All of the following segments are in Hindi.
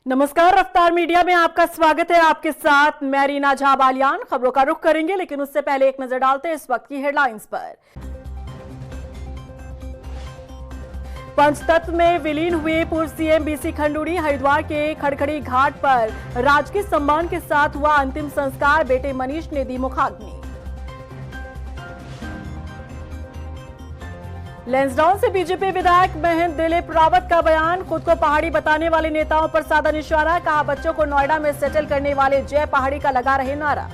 नमस्कार, रफ्तार मीडिया में आपका स्वागत है। आपके साथ मैं रीना झा बालियान। खबरों का रुख करेंगे, लेकिन उससे पहले एक नजर डालते हैं इस वक्त की हेडलाइंस पर। पंचतत्व में विलीन हुए पूर्व सीएम बीसी खंडूड़ी। हरिद्वार के खड़खड़ी घाट पर राजकीय सम्मान के साथ हुआ अंतिम संस्कार। बेटे मनीष ने दी मुखाग्नि। लैंसडाउन से बीजेपी विधायक महेंद्र दिलीप रावत का बयान। खुद को पहाड़ी बताने वाले नेताओं पर साधा निशाना। कहा, बच्चों को नोएडा में सेटल करने वाले जय पहाड़ी का लगा रहे नारा।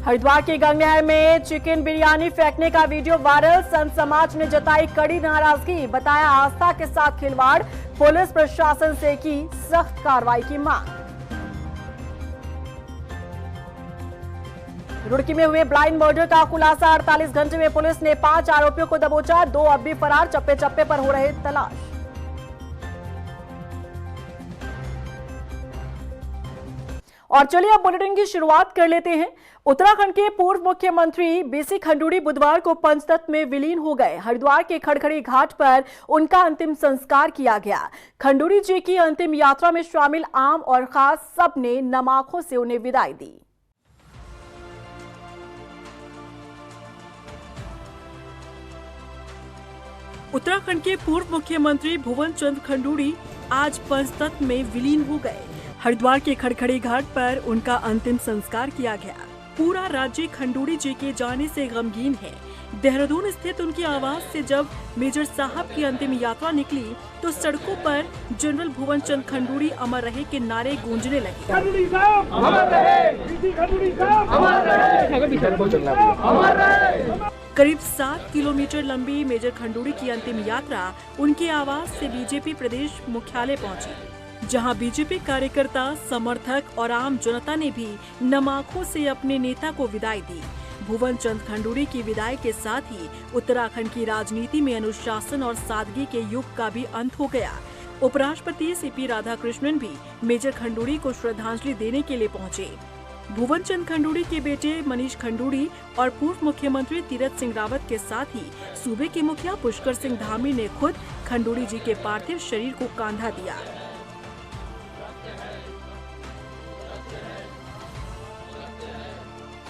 हरिद्वार के गंगनहर में चिकन बिरयानी फेंकने का वीडियो वायरल। संत समाज ने जताई कड़ी नाराजगी। बताया, आस्था के साथ खिलवाड़। पुलिस प्रशासन से की सख्त कार्रवाई की मांग। रुड़की में हुए ब्लाइंड मर्डर का खुलासा। 48 घंटे में पुलिस ने 5 आरोपियों को दबोचा। 2 अब भी फरार। चप्पे चप्पे पर हो रहे तलाश। और चलिए अब बुलेटिन की शुरुआत कर लेते हैं। उत्तराखंड के पूर्व मुख्यमंत्री बीसी खंडूड़ी बुधवार को पंचतत्व में विलीन हो गए। हरिद्वार के खड़खड़ी घाट पर उनका अंतिम संस्कार किया गया। खंडूड़ी जी की अंतिम यात्रा में शामिल आम और खास सबने नम आंखों से उन्हें विदाई दी। उत्तराखंड के पूर्व मुख्यमंत्री भुवन चंद्र खंडूड़ी आज पंचतत्व में विलीन हो गए। हरिद्वार के खड़खड़ी घाट पर उनका अंतिम संस्कार किया गया। पूरा राज्य खंडूड़ी जी के जाने से गमगीन है। देहरादून स्थित उनके आवास से जब मेजर साहब की अंतिम यात्रा निकली तो सड़कों पर जनरल भुवन चंद्र खंडूड़ी अमर रहे के नारे गूंजने लगे। खंडूड़ी साहब अमर रहे, खंडूड़ी साहब अमर रहे। करीब 7 किलोमीटर लंबी मेजर खंडूड़ी की अंतिम यात्रा उनके आवास से बीजेपी प्रदेश मुख्यालय पहुंची, जहां बीजेपी कार्यकर्ता, समर्थक और आम जनता ने भी नम आंखों से अपने नेता को विदाई दी। भुवन चंद्र खंडूड़ी की विदाई के साथ ही उत्तराखंड की राजनीति में अनुशासन और सादगी के युग का भी अंत हो गया। उपराष्ट्रपति सीपी राधाकृष्णन भी मेजर खंडूड़ी को श्रद्धांजलि देने के लिए पहुंचे। भुवन चंद्र खंडूड़ी के बेटे मनीष खंडूड़ी और पूर्व मुख्यमंत्री तीरथ सिंह रावत के साथ ही सूबे के मुखिया पुष्कर सिंह धामी ने खुद खंडूड़ी जी के पार्थिव शरीर को कांधा दिया।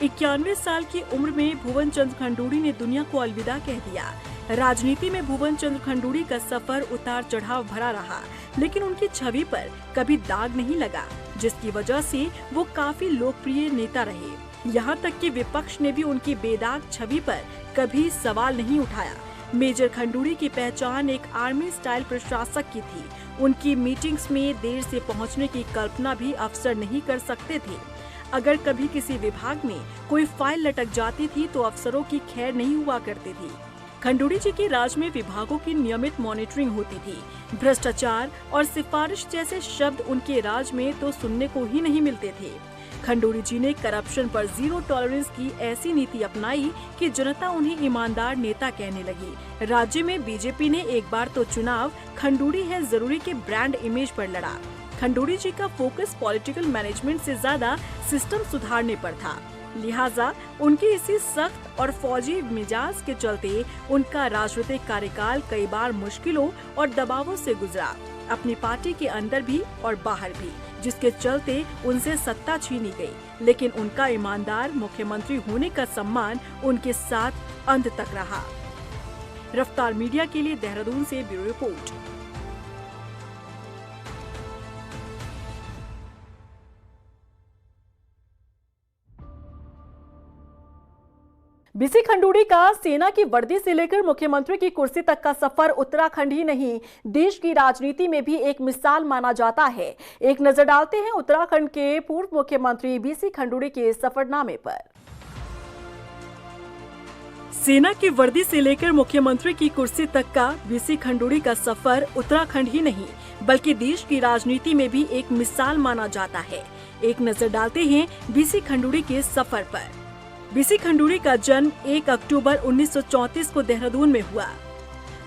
इक्यानवे साल की उम्र में भुवन चंद्र खंडूड़ी ने दुनिया को अलविदा कह दिया। राजनीति में भुवन चंद्र खंडूड़ी का सफर उतार चढ़ाव भरा रहा, लेकिन उनकी छवि पर कभी दाग नहीं लगा, जिसकी वजह से वो काफी लोकप्रिय नेता रहे। यहाँ तक कि विपक्ष ने भी उनकी बेदाग छवि पर कभी सवाल नहीं उठाया। मेजर खंडूड़ी की पहचान एक आर्मी स्टाइल प्रशासक की थी। उनकी मीटिंग्स में देर से पहुँचने की कल्पना भी अफसर नहीं कर सकते थे। अगर कभी किसी विभाग में कोई फाइल लटक जाती थी तो अफसरों की खैर नहीं हुआ करती थी। खंडूड़ी जी के राज में विभागों की नियमित मॉनिटरिंग होती थी। भ्रष्टाचार और सिफारिश जैसे शब्द उनके राज में तो सुनने को ही नहीं मिलते थे। खंडूड़ी जी ने करप्शन पर जीरो टॉलरेंस की ऐसी नीति अपनाई कि जनता उन्हें ईमानदार नेता कहने लगी। राज्य में बीजेपी ने एक बार तो चुनाव खंडूड़ी है जरूरी के ब्रांड इमेज पर लड़ा। खंडूड़ी जी का फोकस पॉलिटिकल मैनेजमेंट से ज्यादा सिस्टम सुधारने पर था। लिहाजा उनकी इसी सख्त और फौजी मिजाज के चलते उनका राजनीतिक कार्यकाल कई बार मुश्किलों और दबावों से गुजरा, अपनी पार्टी के अंदर भी और बाहर भी, जिसके चलते उनसे सत्ता छीनी गई। लेकिन उनका ईमानदार मुख्यमंत्री होने का सम्मान उनके साथ अंत तक रहा। रफ्तार मीडिया के लिए देहरादून से ब्यूरो रिपोर्ट। बीसी खंडूड़ी का सेना की वर्दी से लेकर मुख्यमंत्री की कुर्सी तक का सफर उत्तराखंड ही नहीं, देश की राजनीति में भी एक मिसाल माना जाता है। एक नजर डालते हैं उत्तराखंड के पूर्व मुख्यमंत्री बीसी खंडूड़ी के सफरनामे पर। सेना की वर्दी से लेकर मुख्यमंत्री की कुर्सी तक का बीसी खंडूड़ी का सफर उत्तराखंड ही नहीं, बल्कि देश की राजनीति में भी एक मिसाल माना जाता है। एक नजर डालते हैं बीसी खंडूड़ी के सफर पर। बीसी खंडूड़ी का जन्म 1 अक्टूबर 1934 को देहरादून में हुआ।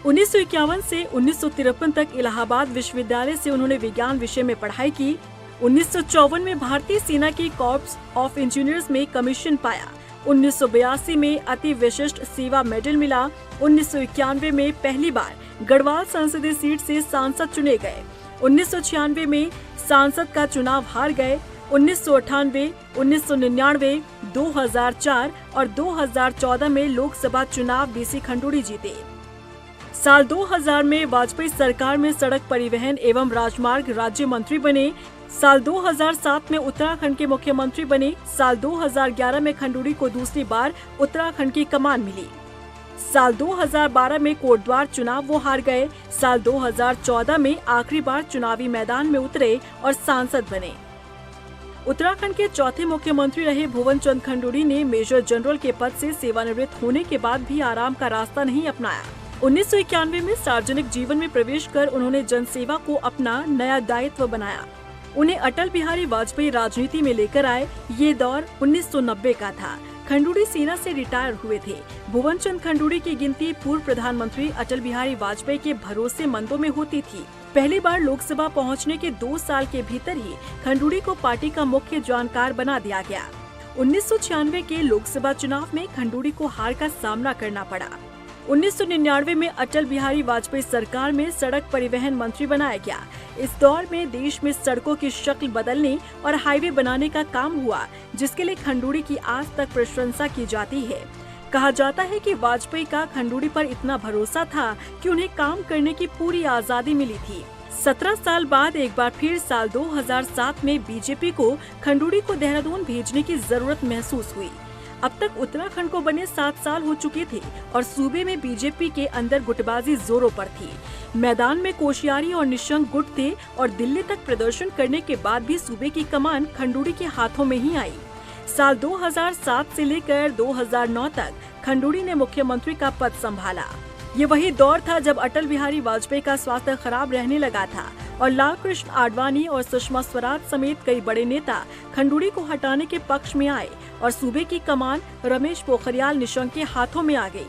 1951 से 1953 तक इलाहाबाद विश्वविद्यालय से उन्होंने विज्ञान विषय में पढ़ाई की। 1954 में भारतीय सेना की कॉर्प्स ऑफ इंजीनियर्स में कमीशन पाया। 1982 में अति विशिष्ट सेवा मेडल मिला। 1991 में पहली बार गढ़वाल संसदीय सीट से सांसद चुने गए। 1996 में सांसद का चुनाव हार गए। 1998, 1999, 2004 और 2014 में लोकसभा चुनाव बीसी खंडूड़ी जीते। साल 2000 में वाजपेयी सरकार में सड़क परिवहन एवं राजमार्ग राज्य मंत्री बने। साल 2007 में उत्तराखंड के मुख्यमंत्री बने। साल 2011 में खंडूड़ी को दूसरी बार उत्तराखंड की कमान मिली। साल 2012 में कोटद्वार चुनाव वो हार गए। साल 2014 में आखिरी बार चुनावी मैदान में उतरे और सांसद बने। उत्तराखंड के चौथे मुख्यमंत्री रहे भुवन चंद खंडूड़ी ने मेजर जनरल के पद से सेवानिवृत्त होने के बाद भी आराम का रास्ता नहीं अपनाया। 1991 में सार्वजनिक जीवन में प्रवेश कर उन्होंने जनसेवा को अपना नया दायित्व बनाया। उन्हें अटल बिहारी वाजपेयी राजनीति में लेकर आए। ये दौर 1990 का था। खंडूड़ी सेना से रिटायर हुए थे। भुवन चंद खंडूड़ी की गिनती पूर्व प्रधानमंत्री अटल बिहारी वाजपेयी के भरोसेमंदों में होती थी। पहली बार लोकसभा पहुंचने के 2 साल के भीतर ही खंडूड़ी को पार्टी का मुख्य जानकार बना दिया गया। 1996 के लोकसभा चुनाव में खंडूड़ी को हार का सामना करना पड़ा। 1999 में अटल बिहारी वाजपेयी सरकार में सड़क परिवहन मंत्री बनाया गया। इस दौर में देश में सड़कों की शक्ल बदलने और हाईवे बनाने का काम हुआ, जिसके लिए खंडूड़ी की आज तक प्रशंसा की जाती है। कहा जाता है कि वाजपेयी का खंडूड़ी पर इतना भरोसा था कि उन्हें काम करने की पूरी आजादी मिली थी। 17 साल बाद एक बार फिर साल 2007 में बीजेपी को खंडूड़ी को देहरादून भेजने की जरूरत महसूस हुई। अब तक उत्तराखंड को बने 7 साल हो चुके थे और सूबे में बीजेपी के अंदर गुटबाजी जोरों पर थी। मैदान में कोश्यारी और निशंक गुट थे और दिल्ली तक प्रदर्शन करने के बाद भी सूबे की कमान खंडूड़ी के हाथों में ही आई। साल 2007 से लेकर 2009 तक खंडूड़ी ने मुख्यमंत्री का पद संभाला। ये वही दौर था जब अटल बिहारी वाजपेयी का स्वास्थ्य खराब रहने लगा था और लाल कृष्ण आडवाणी और सुषमा स्वराज समेत कई बड़े नेता खंडूड़ी को हटाने के पक्ष में आए और सूबे की कमान रमेश पोखरियाल निशंक के हाथों में आ गई।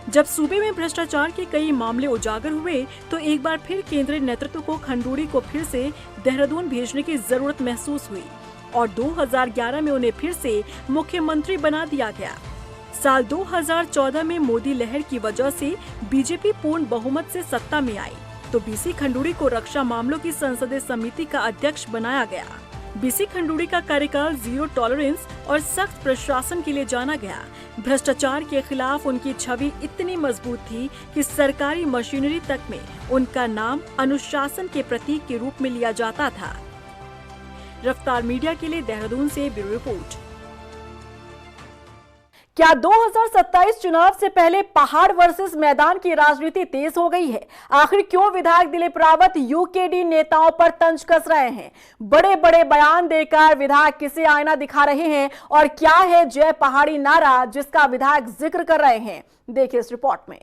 जब सूबे में भ्रष्टाचार के कई मामले उजागर हुए तो एक बार फिर केंद्रीय नेतृत्व को खंडूड़ी को फिर से देहरादून भेजने की जरूरत महसूस हुई और 2011 में उन्हें फिर से मुख्यमंत्री बना दिया गया। साल 2014 में मोदी लहर की वजह से बीजेपी पूर्ण बहुमत से सत्ता में आई तो बीसी खंडूड़ी को रक्षा मामलों की संसदीय समिति का अध्यक्ष बनाया गया। बीसी खंडूड़ी का कार्यकाल जीरो टॉलरेंस और सख्त प्रशासन के लिए जाना गया। भ्रष्टाचार के खिलाफ उनकी छवि इतनी मजबूत थी कि सरकारी मशीनरी तक में उनका नाम अनुशासन के प्रतीक के रूप में लिया जाता था। रफ्तार मीडिया के लिए देहरादून से ब्यूरो रिपोर्ट। क्या 2027 चुनाव से पहले पहाड़ वर्सेस मैदान की राजनीति तेज हो गई है? आखिर क्यों विधायक दिलीप रावत यूकेडी नेताओं पर तंज कस रहे हैं? बड़े बड़े बयान देकर विधायक किसे आईना दिखा रहे हैं और क्या है जय पहाड़ी नारा जिसका विधायक जिक्र कर रहे हैं? देखिए इस रिपोर्ट में।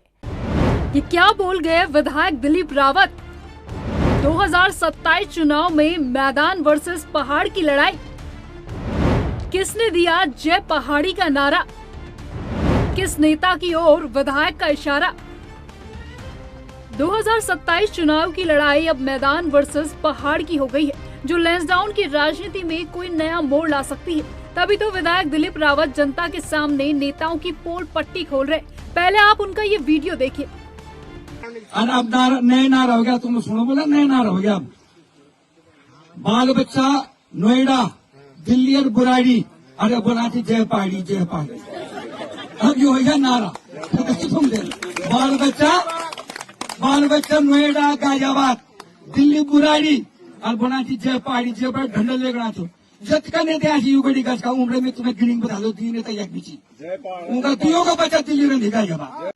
कि क्या बोल गए विधायक दिलीप रावत? 2027 चुनाव में मैदान वर्सेस पहाड़ की लड़ाई। किसने दिया जय पहाड़ी का नारा? किस नेता की ओर विधायक का इशारा? 2027 चुनाव की लड़ाई अब मैदान वर्सेस पहाड़ की हो गई है, जो लैंसडाउन की राजनीति में कोई नया मोड़ ला सकती है। तभी तो विधायक दिलीप रावत जनता के सामने नेताओं की पोल पट्टी खोल रहे। पहले आप उनका ये वीडियो देखिए। अब नया नारा हो गया, तुम सुनो बोला नया नारा हो गया। बाल बच्चा नोएडा दिल्ली और बुराड़ी, अरे बोला थी जय पहाड़ी जय पहाड़ी। अब ये हो गया नारा। तुम दे बाल बच्चा नोएडा गाजियाबाद दिल्ली बुराड़ी और बोला थी जय पहाड़ी ढंडल लेकर छो जत का नेता ऐसी युगड़ी गज का उम्र में तुम्हें गिनिंग बता दो तीन नेता एक बीची उनका दियो का बच्चा दिल्ली में गाजियाबाद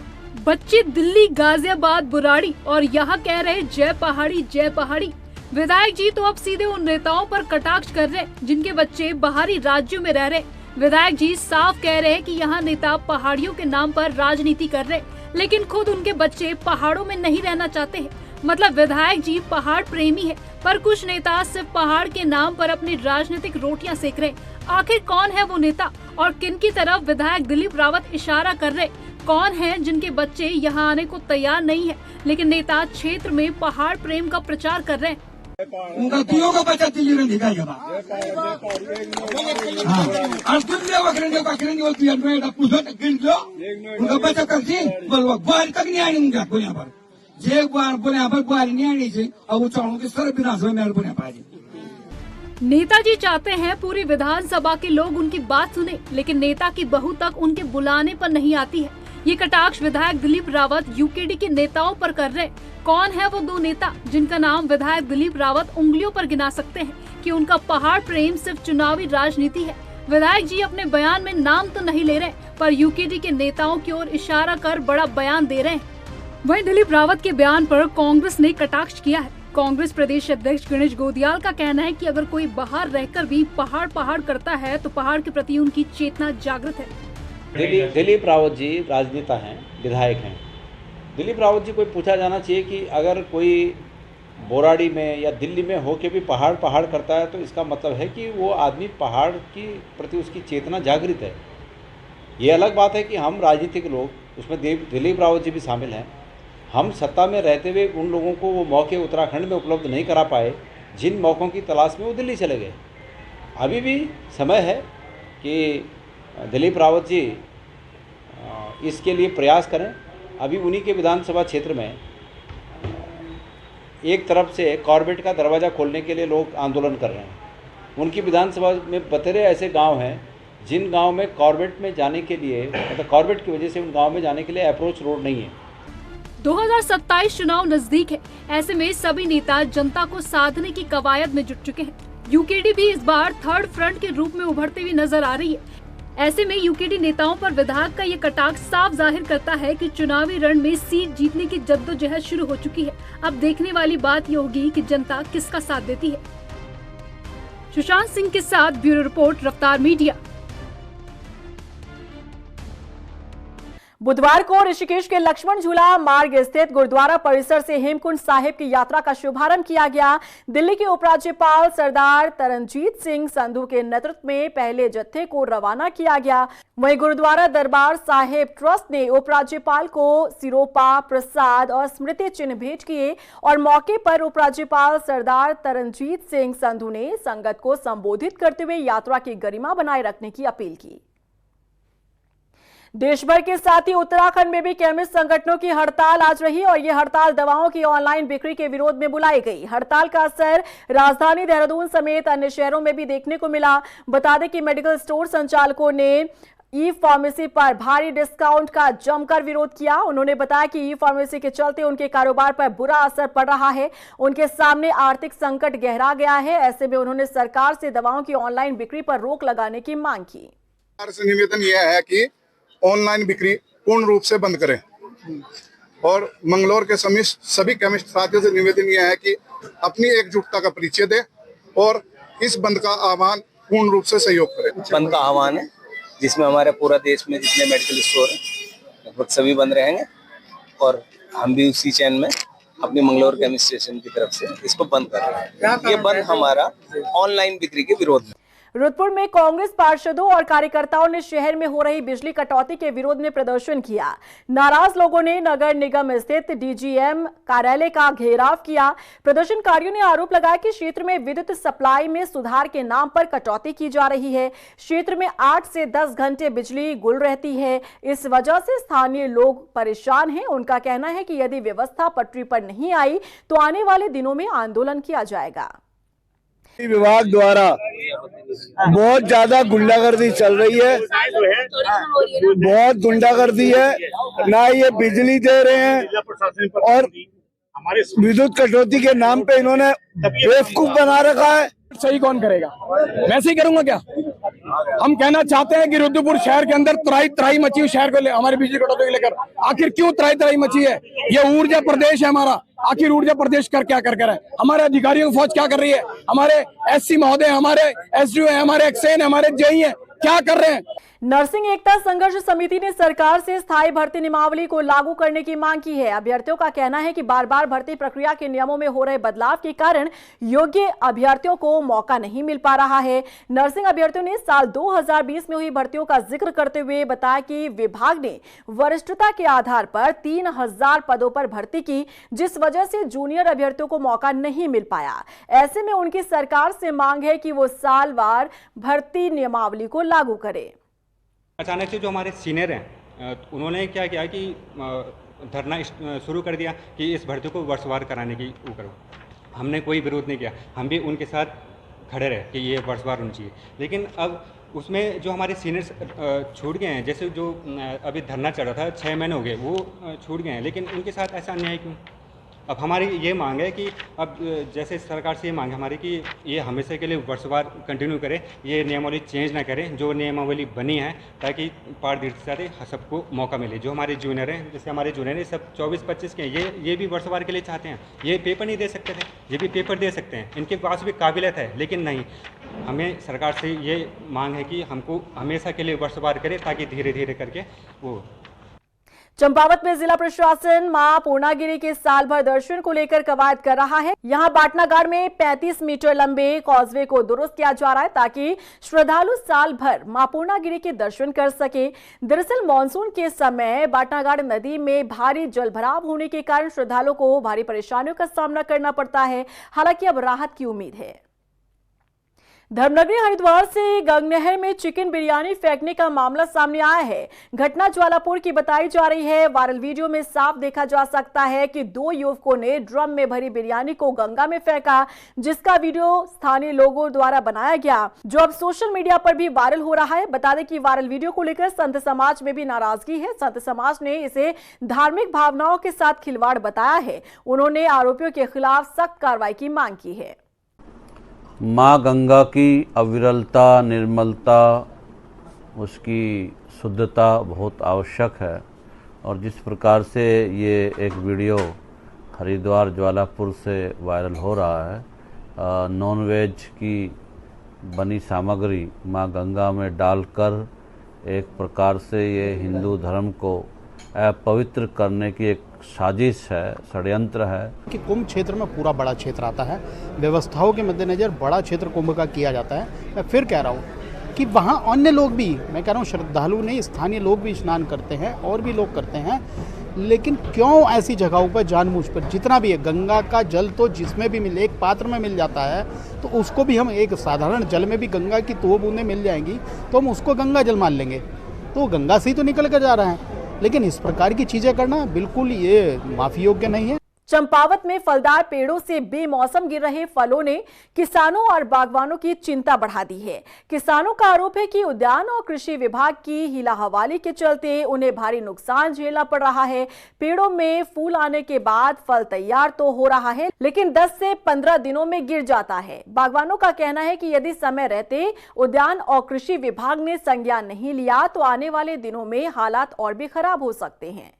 बच्चे दिल्ली गाजियाबाद बुराड़ी और यहाँ कह रहे जय पहाड़ी जय पहाड़ी। विधायक जी तो अब सीधे उन नेताओं पर कटाक्ष कर रहे जिनके बच्चे बाहरी राज्यों में रह रहे। विधायक जी साफ कह रहे हैं कि यहाँ नेता पहाड़ियों के नाम पर राजनीति कर रहे, लेकिन खुद उनके बच्चे पहाड़ों में नहीं रहना चाहते हैं। मतलब विधायक जी पहाड़ प्रेमी है, पर कुछ नेता सिर्फ पहाड़ के नाम पर अपनी राजनीतिक रोटियां सेक रहे। आखिर कौन है वो नेता और किनकी तरफ विधायक दिलीप रावत इशारा कर रहे? कौन है जिनके बच्चे यहाँ आने को तैयार नहीं है, लेकिन नेता क्षेत्र में पहाड़ प्रेम का प्रचार कर रहे हैं? उनका दियो का बच्चा दिल्ली में दिखाएगा हाँ और दिल्ली का करेंगे नोएडा पूछो गिन लो उनका बच्चा करती बोलो बाहर तक नहीं आनी उनका बोलिया पर जे बार बोलिया पर बाहर नहीं आनी चाहिए और वो चाहूँ की सर विधानसभा में बोलिया पाजी। नेताजी चाहते हैं पूरी विधानसभा के लोग उनकी बात सुने, लेकिन नेता की बहू तक उनके बुलाने पर नहीं आती है। ये कटाक्ष विधायक दिलीप रावत यूकेडी के नेताओं पर कर रहे। कौन है वो दो नेता जिनका नाम विधायक दिलीप रावत उंगलियों पर गिना सकते हैं कि उनका पहाड़ प्रेम सिर्फ चुनावी राजनीति है। विधायक जी अपने बयान में नाम तो नहीं ले रहे, पर यूकेडी के नेताओं की ओर इशारा कर बड़ा बयान दे रहे हैं। वहीं दिलीप रावत के बयान पर कांग्रेस ने कटाक्ष किया है। कांग्रेस प्रदेश अध्यक्ष गणेश गोदियाल का कहना है कि अगर कोई बाहर रहकर भी पहाड़ करता है तो पहाड़ के प्रति उनकी चेतना जागृत है। दिलीप रावत जी राजनेता हैं, विधायक हैं। दिलीप रावत जी को पूछा जाना चाहिए कि अगर कोई बोराड़ी में या दिल्ली में होके भी पहाड़ करता है तो इसका मतलब है कि वो आदमी पहाड़ की प्रति उसकी चेतना जागृत है। ये अलग बात है कि हम राजनीतिक लोग, उसमें दिलीप रावत जी भी शामिल हैं, हम सत्ता में रहते हुए उन लोगों को वो मौके उत्तराखंड में उपलब्ध नहीं करा पाए जिन मौक़ों की तलाश में वो दिल्ली चले गए। अभी भी समय है कि दिलीप रावत जी इसके लिए प्रयास करें। अभी उन्हीं के विधानसभा क्षेत्र में एक तरफ से कॉर्बेट का दरवाज़ा खोलने के लिए लोग आंदोलन कर रहे हैं। उनकी विधानसभा में बतेरे ऐसे गांव हैं जिन गांव में कॉर्बेट में जाने के लिए, मतलब कॉर्बेट की वजह से उन गांव में जाने के लिए अप्रोच रोड नहीं है। 2027 चुनाव नजदीक है, ऐसे में सभी नेता जनता को साधने की कवायद में जुट चुके हैं। यूकेडी भी इस बार थर्ड फ्रंट के रूप में उभरती हुई नजर आ रही है। ऐसे में यूकेडी नेताओं पर विधायक का ये कटाक्ष साफ जाहिर करता है कि चुनावी रण में सीट जीतने की जद्दोजहद शुरू हो चुकी है। अब देखने वाली बात ये होगी कि जनता किसका साथ देती है। सुशांत सिंह के साथ ब्यूरो रिपोर्ट, रफ्तार मीडिया। बुधवार को ऋषिकेश के लक्ष्मण झूला मार्ग स्थित गुरुद्वारा परिसर से हेमकुंड साहिब की यात्रा का शुभारंभ किया गया। दिल्ली के उपराज्यपाल सरदार तरनजीत सिंह संधू के नेतृत्व में पहले जत्थे को रवाना किया गया। वहीं गुरुद्वारा दरबार साहिब ट्रस्ट ने उपराज्यपाल को सिरोपा, प्रसाद और स्मृति चिन्ह भेंट किए और मौके पर उपराज्यपाल सरदार तरनजीत सिंह संधू ने संगत को संबोधित करते हुए यात्रा की गरिमा बनाए रखने की अपील की। देश भर के साथ ही उत्तराखंड में भी केमिस्ट संगठनों की हड़ताल आज रही और ये हड़ताल दवाओं की ऑनलाइन बिक्री के विरोध में बुलाई गई। हड़ताल का असर राजधानी देहरादून समेत अन्य शहरों में भी देखने को मिला। बता दें कि मेडिकल स्टोर संचालकों ने ई फार्मेसी पर भारी डिस्काउंट का जमकर विरोध किया। उन्होंने बताया कि ई फार्मेसी के चलते उनके कारोबार पर बुरा असर पड़ रहा है। उनके सामने आर्थिक संकट गहरा गया है। ऐसे में उन्होंने सरकार से दवाओं की ऑनलाइन बिक्री पर रोक लगाने की मांग की। निवेदन यह है कि ऑनलाइन बिक्री पूर्ण रूप से बंद करें और मंगलौर के सभी केमिस्ट साथियों से निवेदन यह है कि अपनी एकजुटता का परिचय दें और इस बंद का आह्वान पूर्ण रूप से सहयोग करें। बंद का आह्वान है जिसमें हमारे पूरा देश में जितने मेडिकल स्टोर हैं लगभग सभी बंद रहेंगे और हम भी उसी चैन में अपनी मंगलौर केमिस्ट स्टेशन की तरफ से इसको बंद कर रहे हैं। ये बंद हमारा ऑनलाइन बिक्री के विरोध में। रुद्रपुर में कांग्रेस पार्षदों और कार्यकर्ताओं ने शहर में हो रही बिजली कटौती के विरोध में प्रदर्शन किया। नाराज लोगों ने नगर निगम स्थित डीजीएम कार्यालय का घेराव किया। प्रदर्शनकारियों ने आरोप लगाया कि क्षेत्र में विद्युत सप्लाई में सुधार के नाम पर कटौती की जा रही है। क्षेत्र में 8 से 10 घंटे बिजली गुल रहती है। इस वजह से स्थानीय लोग परेशान हैं। उनका कहना है कि यदि व्यवस्था पटरी पर नहीं आई तो आने वाले दिनों में आंदोलन किया जाएगा। विभाग द्वारा बहुत ज्यादा गुंडागर्दी चल रही है, बहुत गुंडागर्दी है। ना ये बिजली दे रहे हैं और विद्युत कटौती के नाम पे इन्होंने बेवकूफ बना रखा है। सही कौन करेगा? मैं सही करूंगा क्या? हम कहना चाहते हैं कि रुद्रपुर शहर के अंदर त्राही मची हुई शहर को हमारे बिजली कटौती को लेकर। आखिर क्यों त्राही मची है? ये ऊर्जा प्रदेश है हमारा। आखिर ऊर्जा प्रदेश क्या कर है? हमारे अधिकारियों की फौज क्या कर रही है? हमारे एससी महोदय, हमारे एसडीओ है, हमारे एक्सेन है, हमारे जेई है, क्या कर रहे हैं? नर्सिंग एकता संघर्ष समिति ने सरकार से स्थायी भर्ती नियमावली को लागू करने की मांग की है। अभ्यर्थियों का कहना है कि बार बार भर्ती प्रक्रिया के नियमों में हो रहे बदलाव के कारण योग्य अभ्यर्थियों को मौका नहीं मिल पा रहा है। नर्सिंग अभ्यर्थियों ने साल 2020 में हुई भर्तियों का जिक्र करते हुए बताया कि विभाग ने वरिष्ठता के आधार पर 3000 पदों पर भर्ती की, जिस वजह से जूनियर अभ्यर्थियों को मौका नहीं मिल पाया। ऐसे में उनकी सरकार से मांग है कि वो सालवार भर्ती नियमावली को लागू करे। अचानक से जो हमारे सीनियर हैं उन्होंने क्या किया कि धरना शुरू कर दिया कि इस भर्ती को वर्षवार कराने की वो करो। हमने कोई विरोध नहीं किया, हम भी उनके साथ खड़े रहे कि ये वर्षवार होनी चाहिए। लेकिन अब उसमें जो हमारे सीनियर्स छूट गए हैं, जैसे जो अभी धरना चल रहा था 6 महीने हो गए वो छूट गए हैं, लेकिन उनके साथ ऐसा अन्याय क्यों? अब हमारी ये मांग है कि अब जैसे सरकार से ये मांग है हमारी कि ये हमेशा के लिए वर्षवार कंटिन्यू करे, ये नियमावली चेंज ना करें जो नियमावली बनी है, ताकि पारदर्शिता से सबको मौका मिले। जो हमारे जूनियर हैं, जैसे हमारे जूनियर हैं सब 24-25 के हैं, ये भी वर्षवार के लिए चाहते हैं। ये पेपर नहीं दे सकते थे, ये भी पेपर दे सकते हैं, इनके पास भी काबिलियत है, लेकिन नहीं। हमें सरकार से ये मांग है कि हमको हमेशा के लिए वर्षवार करे, ताकि धीरे धीरे करके वो। चंपावत में जिला प्रशासन मां पूर्णागिरी के साल भर दर्शन को लेकर कवायद कर रहा है। यहां बाटनागाड़ में 35 मीटर लंबे कॉजवे को दुरुस्त किया जा रहा है ताकि श्रद्धालु साल भर मां पूर्णागिरी के दर्शन कर सके। दरअसल मानसून के समय बाटनागाड़ नदी में भारी जलभराव होने के कारण श्रद्धालुओं को भारी परेशानियों का सामना करना पड़ता है। हालांकि अब राहत की उम्मीद है। धर्मनगरी हरिद्वार से गंगनहर में चिकन बिरयानी फेंकने का मामला सामने आया है। घटना ज्वालापुर की बताई जा रही है। वायरल वीडियो में साफ देखा जा सकता है कि 2 युवकों ने ड्रम में भरी बिरयानी को गंगा में फेंका, जिसका वीडियो स्थानीय लोगों द्वारा बनाया गया, जो अब सोशल मीडिया पर भी वायरल हो रहा है। बता दें कि वायरल वीडियो को लेकर संत समाज में भी नाराजगी है। संत समाज ने इसे धार्मिक भावनाओं के साथ खिलवाड़ बताया है। उन्होंने आरोपियों के खिलाफ सख्त कार्रवाई की मांग की है। माँ गंगा की अविरलता, निर्मलता, उसकी शुद्धता बहुत आवश्यक है। और जिस प्रकार से ये एक वीडियो हरिद्वार ज्वालापुर से वायरल हो रहा है, नॉनवेज की बनी सामग्री माँ गंगा में डालकर एक प्रकार से ये हिंदू धर्म को अपवित्र करने की एक साजिश है, षड्यंत्र है। कि कुंभ क्षेत्र में पूरा बड़ा क्षेत्र आता है, व्यवस्थाओं के मद्देनजर बड़ा क्षेत्र कुंभ का किया जाता है। मैं फिर कह रहा हूँ कि वहाँ अन्य लोग भी, मैं कह रहा हूँ श्रद्धालु नहीं, स्थानीय लोग भी स्नान करते हैं और भी लोग करते हैं, लेकिन क्यों ऐसी जगहों पर जानबूझ पर जितना भी है गंगा का जल तो जिसमें भी मिले, एक पात्र में मिल जाता है, तो उसको भी हम एक साधारण जल में भी गंगा की 2 बूंदें मिल जाएंगी तो हम उसको गंगा जल मान लेंगे, तो गंगा से ही तो निकल कर जा रहा है। लेकिन इस प्रकार की चीजें करना बिल्कुल ये माफी योग्य नहीं है। चंपावत में फलदार पेड़ों से बेमौसम गिर रहे फलों ने किसानों और बागवानों की चिंता बढ़ा दी है। किसानों का आरोप है कि उद्यान और कृषि विभाग की हिला हवाली के चलते उन्हें भारी नुकसान झेलना पड़ रहा है। पेड़ों में फूल आने के बाद फल तैयार तो हो रहा है, लेकिन 10 से 15 दिनों में गिर जाता है। बागवानों का कहना है कि यदि समय रहते उद्यान और कृषि विभाग ने संज्ञान नहीं लिया तो आने वाले दिनों में हालात और भी खराब हो सकते हैं।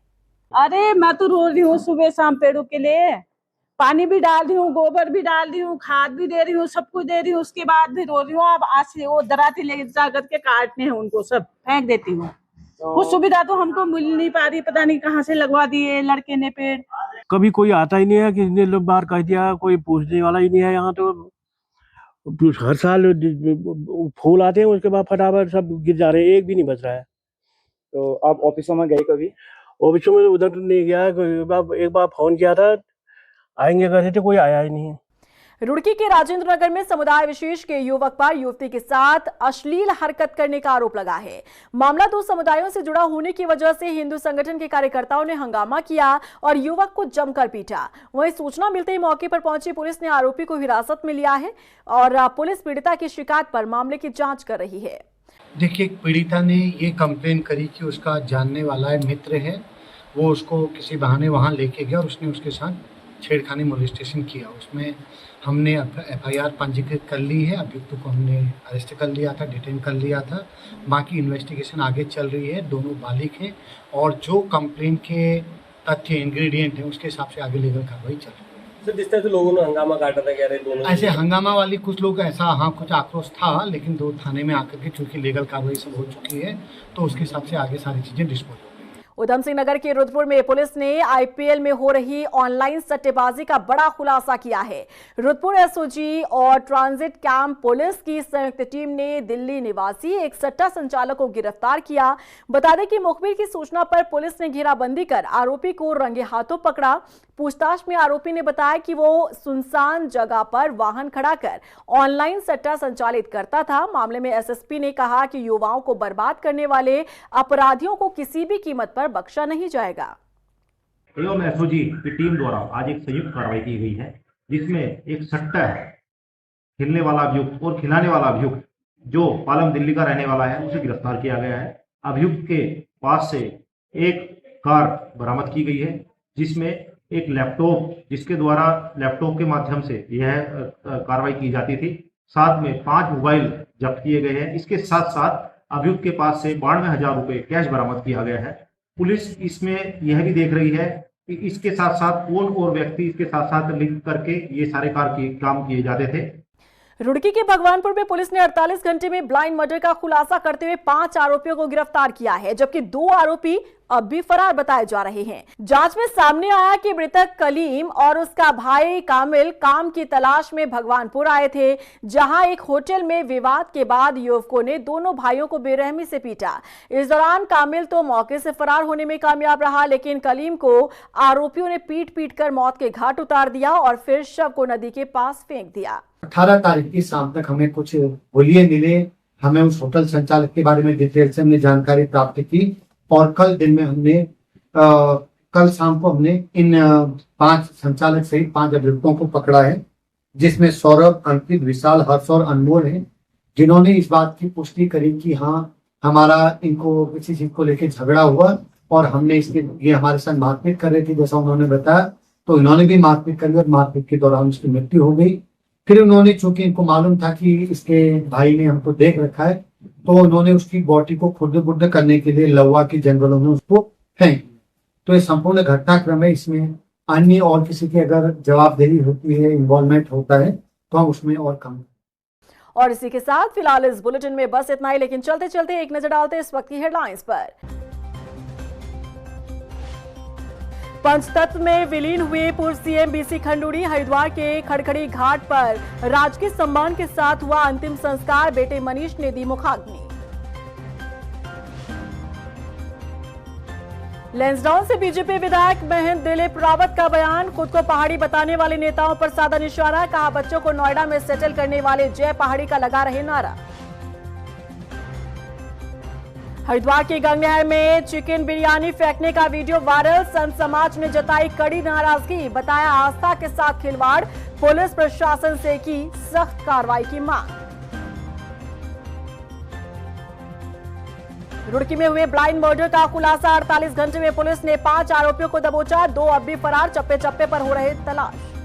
अरे मैं तो रो रही हूँ सुबह शाम पेड़ों के लिए, पानी भी डाल रही हूँ, गोबर भी डाल रही हूँ, खाद भी दे रही हूँ, सब कुछ दे रही हूँ, उसके बाद भी रो रही हूँ। अब आज से वो दराती ले जाकर के काटने हैं, उनको सब फेंक देती हूँ। कुछ सुविधा तो हमको मिल नहीं पा रही, पता नहीं कहाँ से लगवा दिए लड़के ने पेड़। कभी कोई आता ही नहीं है, किसी ने लोग बाहर कह दिया, कोई पूछने वाला ही नहीं है। यहाँ तो हर साल फूल आते हैं, उसके बाद फटाफट सब गिर जा रहे हैं, एक भी नहीं बच रहा है। तो आप ऑफिसों में गए कभी? ऑफिसों में उधर नहीं गया, एक बार फोन किया था, आएंगे कहते थे, कोई आया ही नहीं है। रुड़की के राजेंद्र नगर में समुदाय विशेष के युवक पर युवती के साथ अश्लील हरकत करने का आरोप लगा है। मामला 2 समुदायों से जुड़ा होने की वजह से हिंदू संगठन के कार्यकर्ताओं ने हंगामा किया और युवक को जमकर पीटा। वहीं सूचना मिलते ही मौके पर पहुंची पुलिस ने आरोपी को हिरासत में लिया है और पुलिस पीड़िता की शिकायत पर मामले की जाँच कर रही है। देखिए, पीड़िता ने ये कंप्लेन करी कि उसका जानने वाला है, मित्र है, वो उसको किसी बहाने वहाँ लेके गया और उसने उसके साथ छेड़खानी मोलेस्टेशन किया। उसमें हमने FIR पंजीकृत कर ली है, अभियुक्त को हमने अरेस्ट कर लिया था, डिटेन कर लिया था। बाकी इन्वेस्टिगेशन आगे चल रही है, दोनों बालिग हैं और जो कंप्लेन के तथ्य इंग्रेडिएंट हैं उसके हिसाब से आगे लीगल कार्रवाई चल रही है। सर जिस तरह से लोगों ने हंगामा काटा था, कह रहे दोनों ऐसे हंगामा वाली कुछ लोग ऐसा, हाँ कुछ आक्रोश था, लेकिन दो थाने में आकर के चूंकि लीगल कार्रवाई सब हो चुकी है तो उसके हिसाब से आगे सारी चीजें डिस्पोज हो। उधम सिंह नगर के रुद्रपुर में पुलिस ने आईपीएल में हो रही ऑनलाइन सट्टेबाजी का बड़ा खुलासा किया है। रुद्रपुर एसओजी और ट्रांजिट कैंप पुलिस की संयुक्त टीम ने दिल्ली निवासी एक सट्टा संचालक को गिरफ्तार किया। बता दें कि मुखबिर की सूचना पर पुलिस ने घेराबंदी कर आरोपी को रंगे हाथों पकड़ा। पूछताछ में आरोपी ने बताया कि वो सुनसान जगह पर वाहन खड़ा कर ऑनलाइन सट्टा संचालित करता था। मामले में एसएसपी ने कहा कि युवाओं को बर्बाद करने वाले अपराधियों को किसी भी कीमत पर बख्शा नहीं जाएगा। एवं एसओजी की टीम द्वारा आज एक संयुक्त कार्रवाई की गई है, जिसमें एक सट्टा खेलने वाला अभियुक्त और खिलाने वाला अभियुक्त जो पालम दिल्ली का रहने वाला है उसे गिरफ्तार किया गया है। अभियुक्त के पास से एक कार बरामद की गई है, जिसमें एक लैपटॉप, जिसके द्वारा लैपटॉप के माध्यम से यह कार्रवाई की जाती थी। साथ में 5 मोबाइल जब्त किए गए हैं। इसके साथ साथ अभियुक्त के पास से 92,000 रुपए कैश बरामद किया गया है। पुलिस इसमें यह भी देख रही है कि इसके साथ साथ कौन और व्यक्ति इसके साथ साथ लिंक करके ये सारे काम किए जाते थे। रुड़की के भगवानपुर में पुलिस ने 48 घंटे में ब्लाइंड मर्डर का खुलासा करते हुए 5 आरोपियों को गिरफ्तार किया है, जबकि 2 आरोपी अब भी फरार बताए जा रहे हैं। जांच में सामने आया कि मृतक कलीम और उसका भाई कामिल काम की तलाश में भगवानपुर आए थे, जहां एक होटल में विवाद के बाद युवकों ने दोनों भाइयों को बेरहमी से पीटा। इस दौरान कामिल तो मौके से फरार होने में कामयाब रहा, लेकिन कलीम को आरोपियों ने पीट कर मौत के घाट उतार दिया और फिर शव को नदी के पास फेंक दिया। 18 तारीख की शाम तक हमें कुछ हुलिये मिले। हमें उस होटल संचालक के बारे में डिटेल से हमने जानकारी प्राप्त की और कल दिन में कल शाम को हमने इन 5 संचालक सहित 5 अभियुक्तों को पकड़ा है, जिसमें सौरभ, अंकित, विशाल, हर्ष और अनमोल हैं, जिन्होंने इस बात की पुष्टि करी कि हाँ हमारा इनको किसी चीज को लेकर झगड़ा हुआ और हमने ये हमारे साथ मारपीट कर रहे थे, जैसा उन्होंने बताया। तो इन्होंने भी मारपीट करी और मारपीट के दौरान उसकी मृत्यु हो गई। फिर उन्होंने, चूंकि इनको मालूम था कि इसके भाई ने हमको देख रखा है, तो उन्होंने उसकी बॉडी को खुर्द-बुर्द करने के लिए लवा के जंगलों में उसको फेंक। तो ये संपूर्ण घटनाक्रम है। इसमें अन्य और किसी की अगर जवाबदेही होती है, इन्वॉल्वमेंट होता है, तो हम उसमें और काम। और इसी के साथ फिलहाल इस बुलेटिन में बस इतना ही, लेकिन चलते चलते एक नजर डालते इस वक्त की हेडलाइंस पर। पंचतत्व में विलीन हुए पूर्व सीएम बीसी खंडूड़ी। हरिद्वार के खड़खड़ी घाट पर राजकीय सम्मान के साथ हुआ अंतिम संस्कार। बेटे मनीष ने दी मुखाग्नि। लैंसडाउन से बीजेपी विधायक महंत दिलीप रावत का बयान। खुद को पहाड़ी बताने वाले नेताओं पर साधा निशाना। कहा, बच्चों को नोएडा में सेटल करने वाले जय पहाड़ी का लगा रहे नारा। हरिद्वार के गंगनहर में चिकन बिरयानी फेंकने का वीडियो वायरल। संत समाज ने जताई कड़ी नाराजगी। बताया, आस्था के साथ खिलवाड़। पुलिस प्रशासन से की सख्त कार्रवाई की मांग। रुड़की में हुए ब्लाइंड मर्डर का खुलासा। 48 घंटे में पुलिस ने 5 आरोपियों को दबोचा। 2 अब भी फरार। चप्पे चप्पे पर हो रहे तलाश।